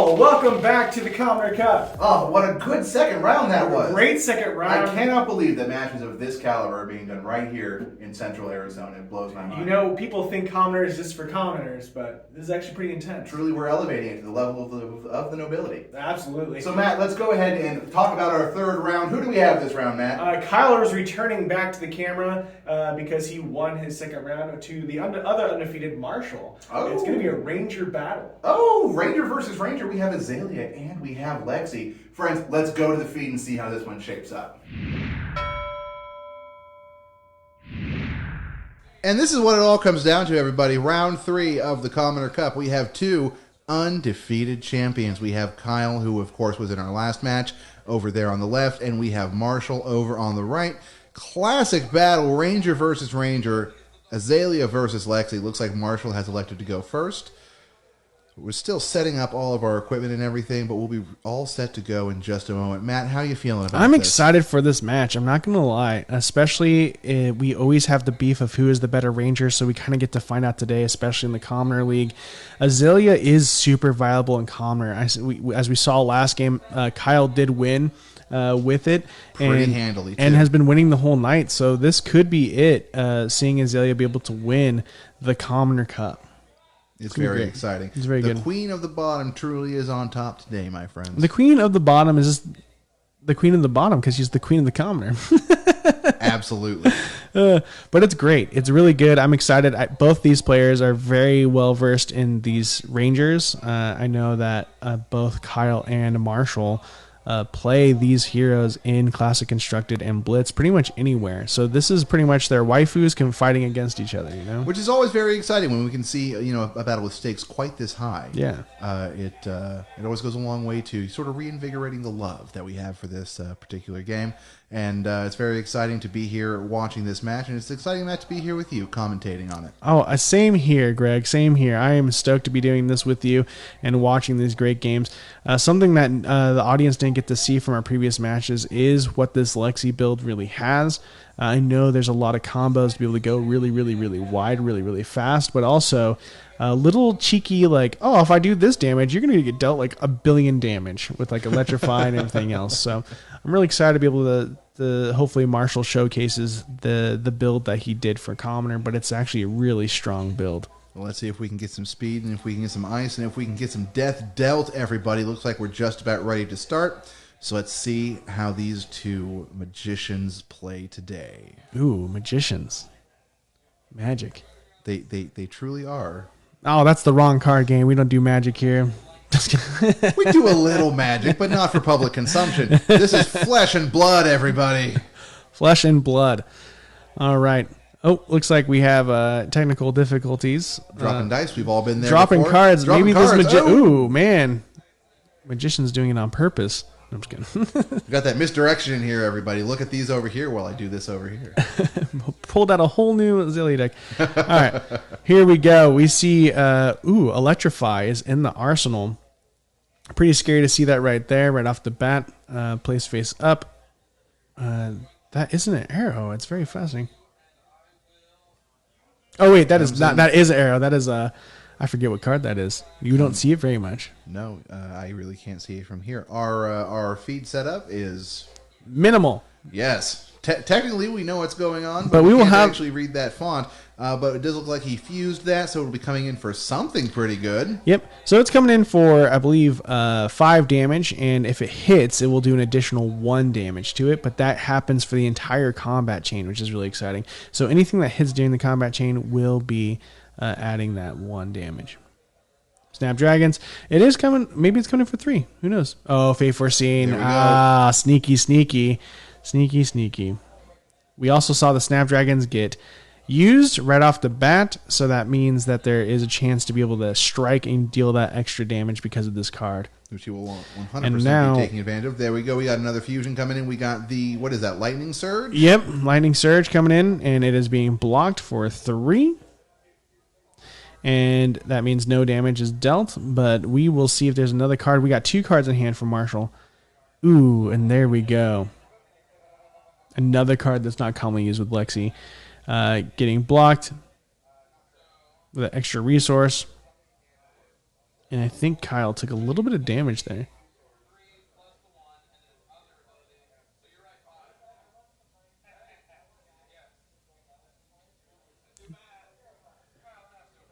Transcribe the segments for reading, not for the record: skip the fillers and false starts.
Marshall, welcome back to the Commoner Cup. Oh, what a good second round that was. Great second round. I cannot believe that matches of this caliber are being done right here in central Arizona. It blows my mind. You know, people think Commoner is just for commoners, but this is actually pretty intense. Truly, we're elevating it to the level of the nobility. Absolutely. So, Matt, let's go ahead and talk about our third round. Who do we have this round, Matt? Kyler is returning back to the camera because he won his second round to the other undefeated Marshall. Oh. It's going to be a Ranger battle. Oh, Ranger versus Ranger. We have Azalea and we have Lexi. Friends, let's go to the feed and see how this one shapes up. And this is what it all comes down to, everybody. Round 3 of the Commoner Cup. We have two undefeated champions. We have Kyle, who, of course, was in our last match, over there on the left, and we have Marshall over on the right. Classic battle, Ranger versus Ranger, Azalea versus Lexi. Looks like Marshall has elected to go first. We're still setting up all of our equipment and everything, but we'll be all set to go in just a moment. Matt, how are you feeling about this? I'm excited for this match. I'm not going to lie. Especially, we always have the beef of who is the better Ranger, so we kind of get to find out today, especially in the Commoner League. Azalea is super viable in Commoner. As we saw last game, Kyle did win with it. Pretty handily, too. And has been winning the whole night, so this could be it, seeing Azalea be able to win the Commoner Cup. It's very exciting. It's very good. The queen of the bottom truly is on top today, my friends. The queen of the bottom is just the queen of the bottom because she's the queen of the commoner. Absolutely. But it's great. It's really good. I'm excited. Both these players are very well versed in these Rangers. I know that both Kyle and Marshall play these heroes in Classic Constructed and Blitz pretty much anywhere. So this is pretty much their waifus fighting against each other, you know? Which is always very exciting when we can see, you know, a battle with stakes quite this high. Yeah. It always goes a long way to sort of reinvigorating the love that we have for this particular game. And it's very exciting to be here watching this match, and it's exciting, Matt, to be here with you commentating on it. Oh, same here, Greg. Same here. I am stoked to be doing this with you and watching these great games. Something that the audience didn't get to see from our previous matches is what this Lexi build really has. I know there's a lot of combos to be able to go really, really, really wide, really, really fast, but also a little cheeky, like, oh, if I do this damage, you're going to get dealt like 1 billion damage with like Electrify and everything else. So I'm really excited to be able to hopefully Marshall showcases the build that he did for Commoner, but it's actually a really strong build. Well, let's see if we can get some speed and if we can get some ice and if we can get some death dealt, everybody. Looks like we're just about ready to start. So let's see how these two magicians play today. Ooh, magicians. Magic. They truly are. Oh, that's the wrong card game. We don't do magic here. We do a little magic, but not for public consumption. This is flesh and blood, everybody. Flesh and blood. All right. Oh, looks like we have technical difficulties. Dropping dice. We've all been there Dropping before. cards. Dropping Maybe cards. this Ooh, man. Magician's doing it on purpose. I'm just kidding. We got that misdirection in here, everybody. Look at these over here while I do this over here. Pulled out a whole new Azalea deck. All right. Here we go. We see, Electrify is in the arsenal. Pretty scary to see that right there, right off the bat. Place face up. That isn't an arrow. It's very fascinating. Oh, wait. That is not. That is an arrow. That is a... I forget what card that is. You don't see it very much. No, I really can't see it from here. Our feed setup is minimal. Yes, technically we know what's going on, but we will can't have actually read that font. But it does look like he fused that, so it'll be coming in for something pretty good. Yep. So it's coming in for, I believe, 5 damage, and if it hits, it will do an additional 1 damage to it. But that happens for the entire combat chain, which is really exciting. So anything that hits during the combat chain will be adding that 1 damage. Snapdragons. It is coming. Maybe it's coming for 3. Who knows? Oh, Fate Foreseen. Ah, sneaky, sneaky. Sneaky, sneaky. We also saw the Snapdragons get used right off the bat, so that means that there is a chance to be able to strike and deal that extra damage because of this card. Which you will 100% be taking advantage of. There we go. We got another fusion coming in. We got the, what is that, Lightning Surge? Yep, Lightning Surge coming in, and it is being blocked for 3. And that means no damage is dealt, but we will see if there's another card. We got 2 cards in hand for Marshall. Ooh, and there we go. Another card that's not commonly used with Lexi. Getting blocked with an extra resource. And I think Kyle took a little bit of damage there.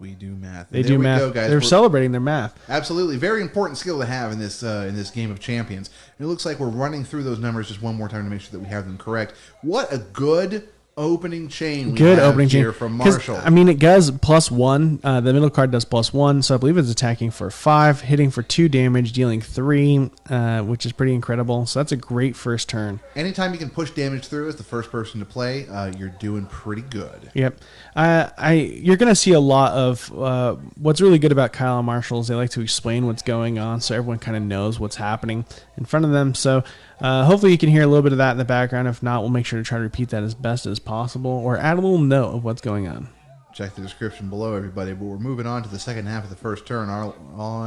We do math. They There do we math. go, guys. They're We're- celebrating their math. Absolutely, very important skill to have in this game of champions. And it looks like we're running through those numbers just one more time to make sure that we have them correct. What a good opening chain we Good have opening here chain from 'Cause, Marshall. I mean, it does +1. The middle card does +1, so I believe it's attacking for 5, hitting for 2 damage, dealing 3, which is pretty incredible. So that's a great first turn. Anytime you can push damage through as the first person to play, you're doing pretty good. Yep. You're going to see a lot of what's really good about Kyle and Marshall is they like to explain what's going on so everyone kind of knows what's happening in front of them. So hopefully you can hear a little bit of that in the background. If not, we'll make sure to try to repeat that as best as possible or add a little note of what's going on. Check the description below, everybody. But we're moving on to the second half of the first turn.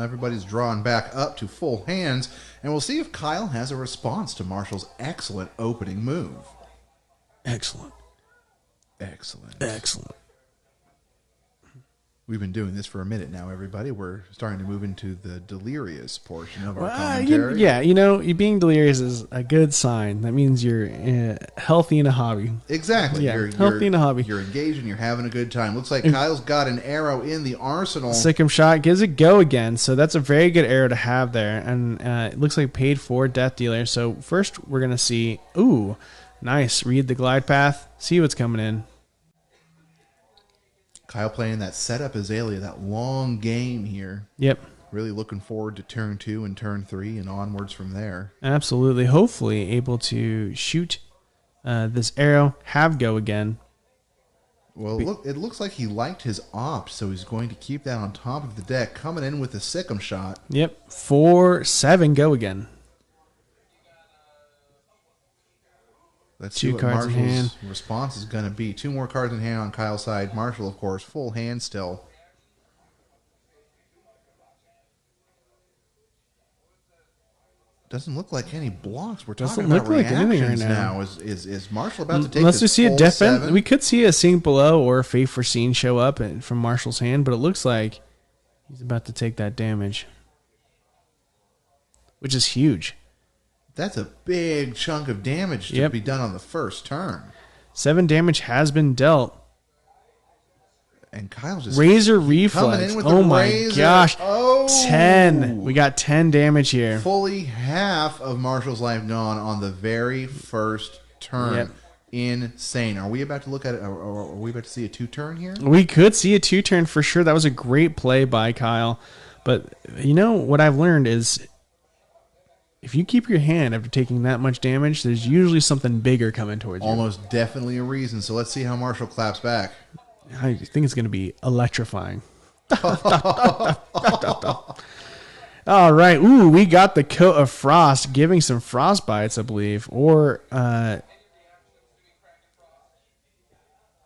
Everybody's drawn back up to full hands, and we'll see if Kyle has a response to Marshall's excellent opening move. Excellent. Excellent. We've been doing this for a minute now, everybody. We're starting to move into the delirious portion of our commentary. You being delirious is a good sign. That means you're healthy in a hobby. Exactly. Yeah, healthy in a hobby. You're engaged and you're having a good time. Looks like Kyle's got an arrow in the arsenal. Sikkim shot gives it go again, so that's a very good arrow to have there. And it looks like paid for death dealer. So first we're gonna see. Ooh, nice. Read the glide path. See what's coming in. Kyle playing that setup Azalea, that long game here. Yep. Really looking forward to turn 2 and turn 3 and onwards from there. Absolutely. Hopefully able to shoot this arrow, have go again. Well, look, it looks like he liked his opt, so he's going to keep that on top of the deck, coming in with a Sikkim shot. Yep. 4-7, go again. Let's see what Marshall's response is going to be. 2 more cards in hand on Kyle's side. Marshall, of course, full hand still. Doesn't look like any blocks. We're talking about reactions now. Is Marshall about to take Unless we see a death seven? we could see a sink below or a faith foreseen show up from Marshall's hand, but it looks like he's about to take that damage, which is huge. That's a big chunk of damage to be done on the first turn. 7 damage has been dealt. And Kyle's just Razor reflex. Oh my gosh. Oh. 10. We got 10 damage here. Fully half of Marshall's life gone on the very first turn. Yep. Insane. Are we about to look at it? Are we about to see a 2-turn here? We could see a 2-turn for sure. That was a great play by Kyle. But you know what I've learned is if you keep your hand after taking that much damage, there's usually something bigger coming towards you. Almost definitely a reason. So let's see how Marshall claps back. I think it's going to be electrifying. All right. Ooh, we got the coat of frost, giving some frostbites, I believe. Or, there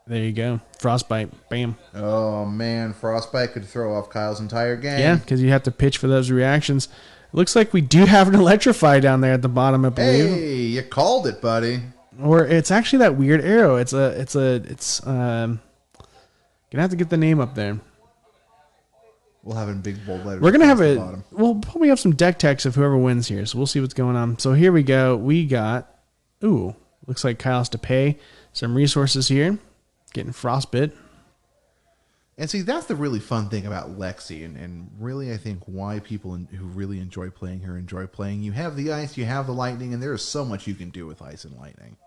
you go. Frostbite. Bam. Oh, man. Frostbite could throw off Kyle's entire game. Yeah, because you have to pitch for those reactions. Looks like we do have an electrify down there at the bottom, I believe. Hey, you called it, buddy. Or it's actually that weird arrow. It's gonna have to get the name up there. We'll have it in big bold letters. We're gonna have we'll probably have some deck text of whoever wins here, so we'll see what's going on. So here we go. We got looks like Kyle has to pay some resources here. Getting frostbit. And see, that's the really fun thing about Lexi, and really I think why people who really enjoy playing her enjoy playing. You have the ice, you have the lightning, and there is so much you can do with ice and lightning.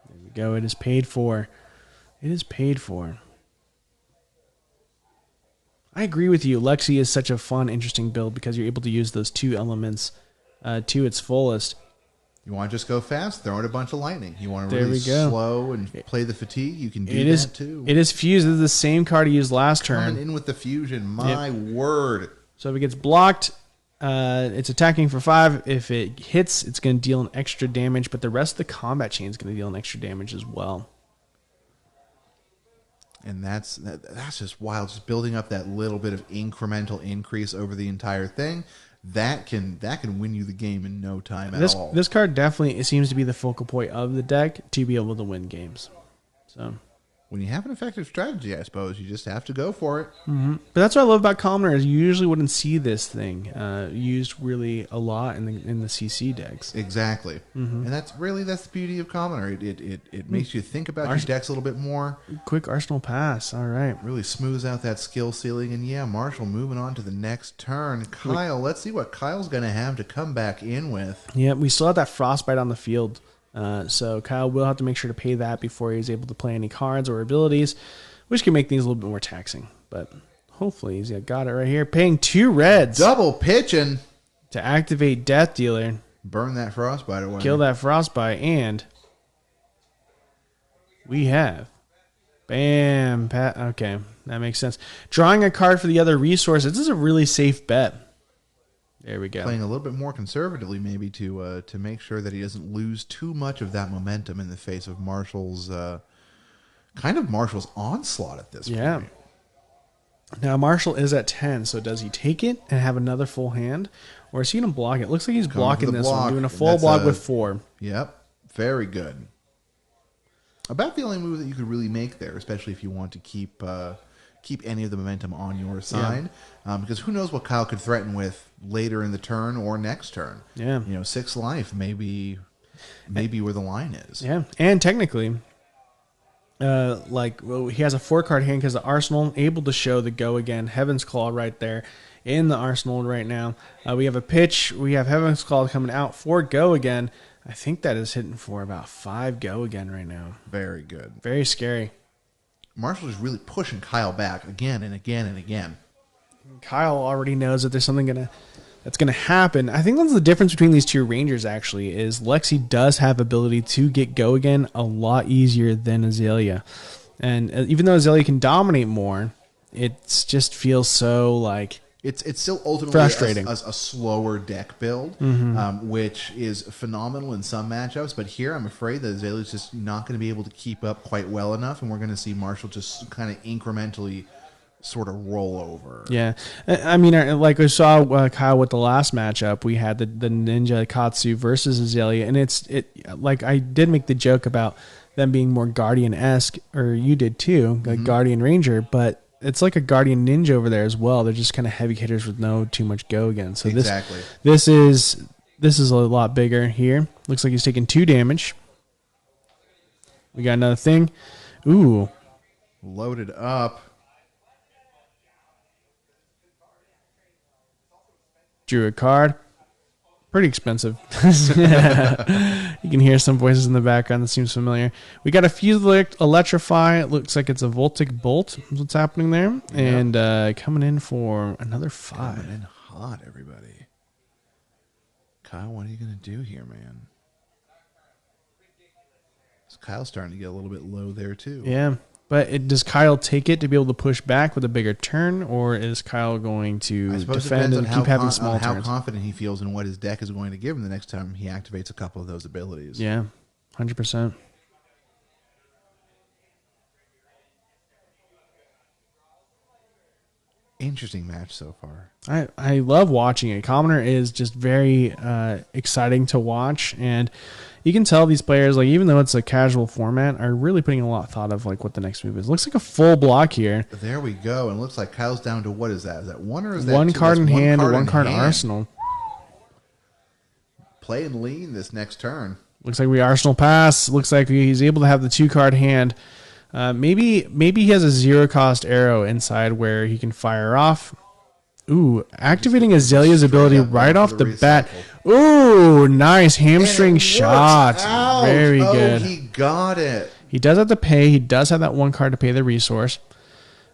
There we go. It is paid for. It is paid for. I agree with you. Lexi is such a fun, interesting build because you're able to use those 2 elements to its fullest. You want to just go fast? Throw in a bunch of lightning. You want to really slow and play the fatigue? You can do that too. It is fused. It is the same card he used last turn. Coming in with the fusion. My word. So if it gets blocked, it's attacking for 5. If it hits, it's going to deal an extra damage, but the rest of the combat chain is going to deal an extra damage as well. And that's just wild. Just building up that little bit of incremental increase over the entire thing. That can win you the game in no time at all. This card definitely seems to be the focal point of the deck to be able to win games. So when you have an effective strategy, I suppose you just have to go for it. But that's what I love about Commoner is you usually wouldn't see this thing used really a lot in the CC decks. Exactly, and that's the beauty of Commoner. It makes you think about your decks a little bit more. Quick Arsenal pass. All right. Really smooths out that skill ceiling. And yeah, Marshall moving on to the next turn. Kyle, let's see what Kyle's going to have to come back in with. Yeah, we still have that Frostbite on the field. So Kyle will have to make sure to pay that before he's able to play any cards or abilities, which can make things a little bit more taxing. But hopefully he's got it right here. Paying 2 reds. Double pitching. To activate Death Dealer. Burn that Frostbite away. Kill that Frostbite. And we have... Bam. Okay, that makes sense. Drawing a card for the other resource. This is a really safe bet. There we go. Playing a little bit more conservatively, maybe to make sure that he doesn't lose too much of that momentum in the face of Marshall's Marshall's onslaught at this point. Now Marshall is at 10, so does he take it and have another full hand, or is he going to block it? Looks like he's blocking this one, doing a full block with 4. Yep, very good. About the only move that you could really make there, especially if you want to keep any of the momentum on your side, because who knows what Kyle could threaten with later in the turn or next turn. Yeah, 6 life maybe where the line is. Yeah, and technically, he has a 4-card hand because the Arsenal able to show the Go Again Heaven's Claw right there in the Arsenal right now. We have a pitch. We have Heaven's Claw coming out for Go Again. I think that is hitting for about 5 Go Again right now. Very good. Very scary. Marshall is really pushing Kyle back again and again and again. Kyle already knows that there's something that's gonna happen. I think that's the difference between these 2 Rangers. Actually, is Lexi does have ability to get Go Again a lot easier than Azalea, and even though Azalea can dominate more, it just feels so like it's still ultimately frustrating. A slower deck build, which is phenomenal in some matchups. But here, I'm afraid that Azalea's just not going to be able to keep up quite well enough, and we're going to see Marshall just kind of incrementally sort of roll over. Yeah, I mean, like we saw Kyle with the last matchup, we had the Ninja Katsu versus Azalea, and like I did make the joke about them being more Guardian-esque, or you did too, like Guardian Ranger, but it's like a Guardian Ninja over there as well. They're just kind of heavy hitters with no too much Go Again. So exactly. This is a lot bigger here. Looks like he's taking 2 damage. We got another thing. Ooh. Loaded up. Drew a card. Pretty expensive. You can hear some voices in the background that seems familiar. We got a Fuse Electrify. It looks like it's a Voltic Bolt. That's what's happening there. Yep. And coming in for another 5. Coming in hot, everybody. Kyle, what are you going to do here, man? So Kyle's starting to get a little bit low there, too. Yeah. But does Kyle take it to be able to push back with a bigger turn, or is Kyle going to defend and keep having small turns? How confident he feels in what his deck is going to give him the next time he activates a couple of those abilities. Yeah, 100%. Interesting match so far. I love watching it. Commoner is just very exciting to watch, and you can tell these players, like even though it's a casual format, are really putting a lot of thought of like what the next move is. Looks like a full block here. There we go, and it looks like Kyle's down to what is that? Is that 1 or is that 1 2? card in hand, or 1 card hand. Arsenal? Playing lean this next turn. Looks like we Arsenal pass. Looks like he's able to have the 2-card hand. Maybe he has a 0-cost arrow inside where he can fire off. Ooh, activating Azalea's ability right off the bat. Ooh, nice hamstring shot. Very good. He got it. He does have to pay. He does have that 1 card to pay the resource.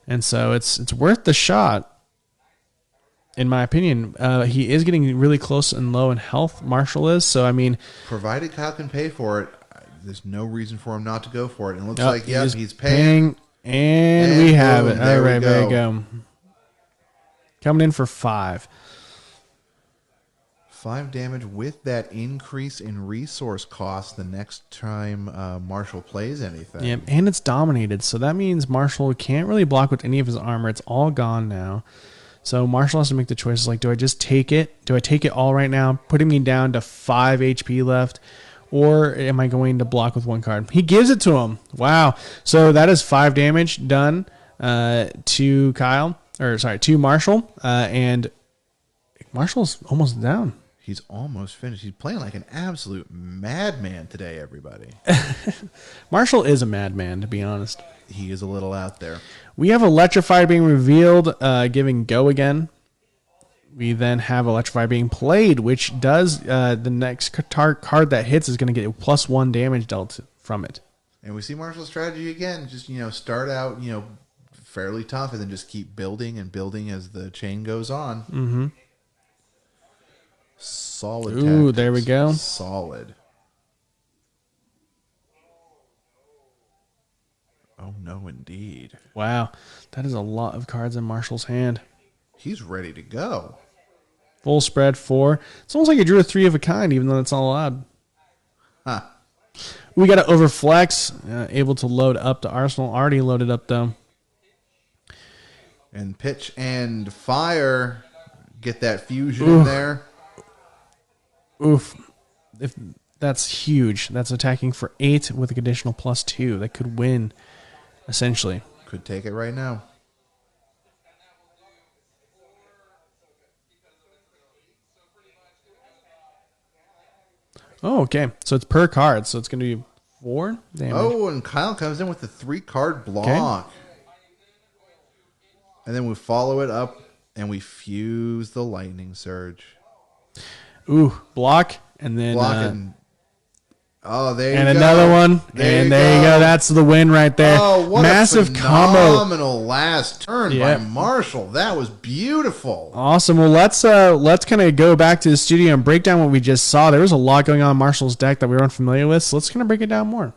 And so it's worth the shot, in my opinion. He is getting really close and low in health, Marshall is. So, I mean, provided Kyle can pay for it, there's no reason for him not to go for it. And it looks like, yeah, he's paying. And we have it. All right, there you go. Coming in for 5. 5 damage with that increase in resource cost the next time Marshall plays anything. Yeah, and it's dominated. So that means Marshall can't really block with any of his armor. It's all gone now. So Marshall has to make the choices like, do I just take it? Do I take it all right now, putting me down to 5 HP left? or am I going to block with 1 card? He gives it to him. Wow. So that is 5 damage done to to Marshall. And Marshall's almost down. He's almost finished. He's playing like an absolute madman today, everybody. Marshall is a madman, to be honest. He is a little out there. We have Electrify being revealed, giving go again. We then have Electrify being played, which does the next card that hits is going to get a +1 damage dealt from it. And we see Marshall's strategy again. Just, start out, fairly tough and then just keep building and building as the chain goes on. Mm-hmm. Solid. Ooh, tactics. there we go. Solid. Oh, no, indeed. Wow. That is a lot of cards in Marshall's hand. He's ready to go. Full spread 4. It's almost like he drew a 3 of a kind, even though that's not allowed. Huh. We got to overflex. Able to load up the arsenal. Already loaded up, though. And pitch and fire. Get that fusion in there. Oof. If that's huge. That's attacking for 8 with an additional +2. That could win, essentially. Could take it right now. Oh, okay. So it's per card. So it's going to be 4 damage. Oh, and Kyle comes in with the 3-card block. Okay. And then we follow it up and we fuse the lightning surge. Ooh, block, and then oh, there you and go. Another one, there you go. That's the win right there. Oh, what massive a combo! Phenomenal last turn by Marshall. That was beautiful. Awesome. Well, let's kind of go back to the studio and break down what we just saw. There was a lot going on in Marshall's deck that we weren't familiar with, so let's kind of break it down more.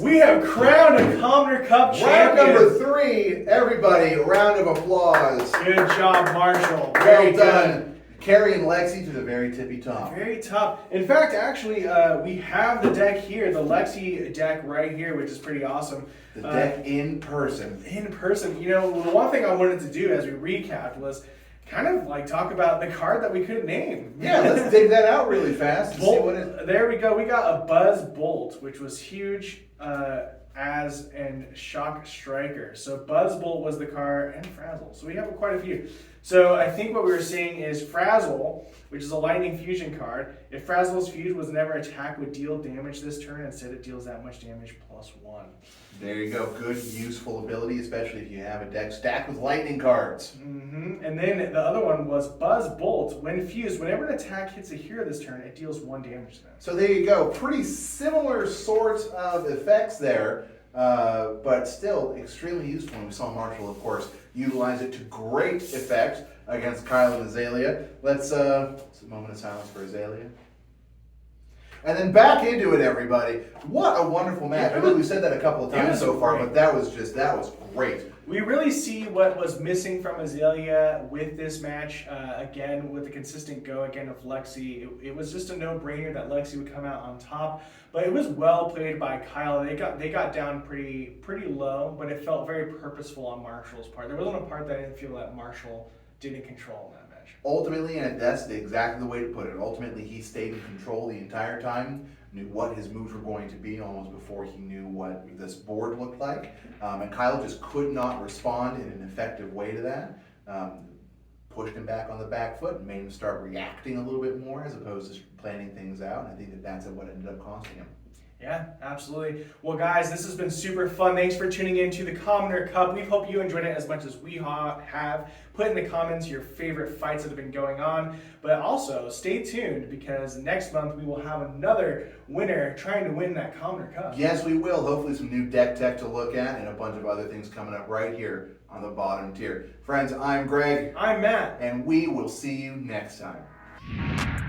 We have crowned a Commoner Cup champion. Round number 3, everybody, round of applause. Good job, Marshall. Well done. Carrying Lexi to the very tippy top. Very top. In fact, actually, we have the deck here, the Lexi deck right here, which is pretty awesome. The deck in person. In person. The one thing I wanted to do as we recapped was kind of like talk about the card that we couldn't name. Yeah, let's dig that out really fast. Bolt, see what it... There we go. We got a Buzz Bolt, which was huge as and Shock Striker. So Buzz Bolt was the card, and Frazzle. So we have quite a few. So I think what we were seeing is Frazzle, which is a Lightning Fusion card. If Frazzle's fused was never attacked, would deal damage this turn. Instead, it deals that much damage +1. There you go. Good, useful ability, especially if you have a deck stacked with lightning cards. Mm-hmm. And then the other one was Buzz Bolt. When fused, whenever an attack hits a hero this turn, it deals 1 damage to them. So there you go. Pretty similar sorts of effects there, but still extremely useful. And we saw Marshall, of course, utilize it to great effect against Kyle and Azalea. Let's a moment of silence for Azalea. And then back into it, everybody. What a wonderful match. I know we've said that a couple of times so far, but that was great. We really see what was missing from Azalea with this match. Again, with the consistent go again of Lexi. It was just a no-brainer that Lexi would come out on top. But it was well played by Kyle. They got down pretty low, but it felt very purposeful on Marshall's part. There wasn't a part that I didn't feel that Marshall didn't control in that match. Ultimately, and that's exactly the way to put it, ultimately he stayed in control the entire time, knew what his moves were going to be almost before he knew what this board looked like. And Kyle just could not respond in an effective way to that. Pushed him back on the back foot and made him start reacting a little bit more as opposed to planning things out. And I think that's what ended up costing him. Yeah, absolutely. Well, guys, this has been super fun. Thanks for tuning in to the Commoner Cup. We hope you enjoyed it as much as we have. Put in the comments your favorite fights that have been going on. But also, stay tuned because next month we will have another winner trying to win that Commoner Cup. Yes, we will. Hopefully some new deck tech to look at and a bunch of other things coming up right here on the bottom tier. Friends, I'm Greg. I'm Matt. And we will see you next time.